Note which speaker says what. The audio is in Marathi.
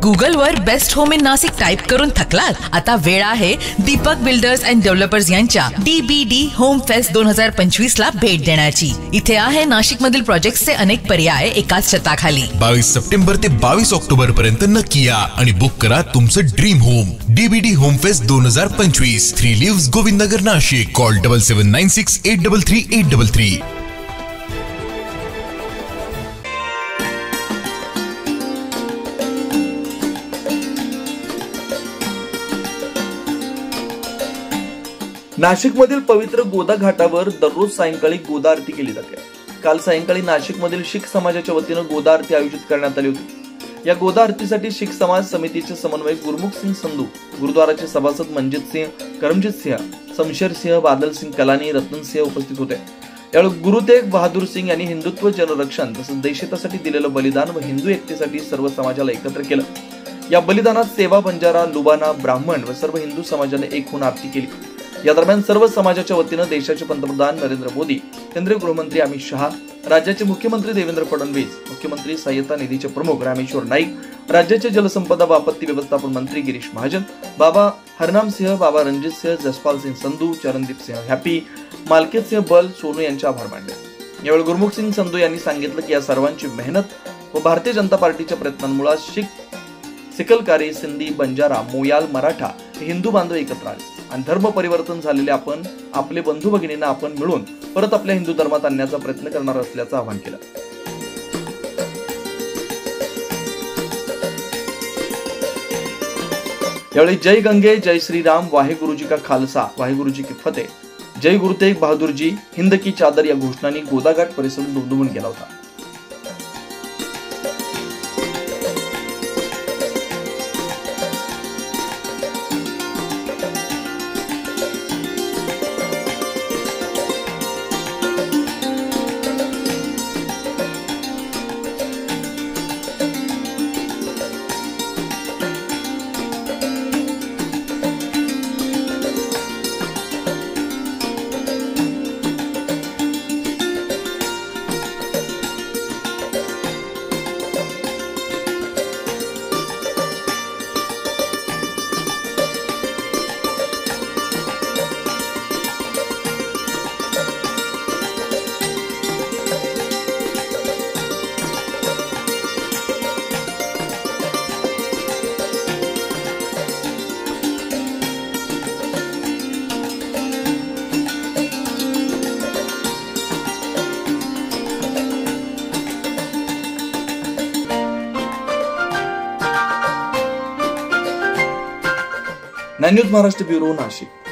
Speaker 1: गुगलवर best home in Nashik type करून थकलात? आता वेळ आहे दीपक बिल्डर्स अँड डेव्हलपर्स यांच्या DBD होम फेस्ट 2025 ला भेट देण्याची। इथे आहे नाशिक मधील प्रोजेक्ट्सचे अनेक पर्याय एकाच छताखाली।
Speaker 2: 22 सप्टेंबर ते 22 ऑक्टोबर पर्यंत नक्की या आणि बुक करा तुमचं dream home. DBD home fest 2025, 3 lives Govindnagar Nashik. Call 7796 833 833।
Speaker 3: नाशिकमधील पवित्र गोदा घाटावर दररोज सायंकाळी गोदा आरती केली जाते। काल सायंकाळी नाशिकमधील शीख समाजाच्या वतीनं गोदा आरती आयोजित करण्यात आली होती। या गोदा आरतीसाठी शीख समाज समितीचे समन्वयक गुरमुख सिंग संधू, गुरुद्वाराचे सभासद मनजित सिंह, करमजीत सिंह, शमशेर सिंह, बादल सिंह कलानी, रतन सिंह उपस्थित होते। यावेळी गुरु तेग बहादूर सिंग यांनी हिंदुत्व, जनरक्षण तसंच देशहितासाठी दिलेलं बलिदान व हिंदू एकतेसाठी सर्व समाजाला एकत्र केलं। या बलिदानात सेवा, बंजारा, लुबाना, ब्राह्मण व सर्व हिंदू समाजाने एक होऊन आरती केली। या दरम्यान सर्व समाजाच्या वतीनं देशाचे पंतप्रधान नरेंद्र मोदी, केंद्रीय गृहमंत्री अमित शहा, राज्याचे मुख्यमंत्री देवेंद्र फडणवीस, मुख्यमंत्री सहाय्यता निधीचे प्रमुख रामेश्वर नाईक, राज्याचे जलसंपदा व आपत्ती व्यवस्थापन मंत्री गिरीश महाजन, बाबा हरनाम सिंह, बाबा रणजित सिंह, जसपाल सिंह संधू, चरणदीप सिंह हॅपी, मालकेत सिंह बल, सोनू यांचे आभार मानले। यावेळी गुरमुख सिंग संधू यांनी सांगितलं की या सर्वांची मेहनत व भारतीय जनता पार्टीच्या प्रयत्नांमुळे सिकलकारी, सिंधी, बंजारा, मोयाल, मराठा हिंदू बांधव एकत्र आले आणि धर्म परिवर्तन झालेले आपण आपले बंधू भगिनींना आपण मिळून परत आपल्या हिंदू धर्मात आणण्याचा प्रयत्न करणार असल्याचं आवाहन केलं। यावेळी जय गंगे, जय श्रीराम, वाहेगुरुजी का खालसा, वाहेगुरुजी की फतेह, जय गुरु तेग बहादूर जी, हिंद की चादर या घोषणांनी गोदाघाट परिसर दुमदुमून गेला होता। News Maharashtra bureau Nashik.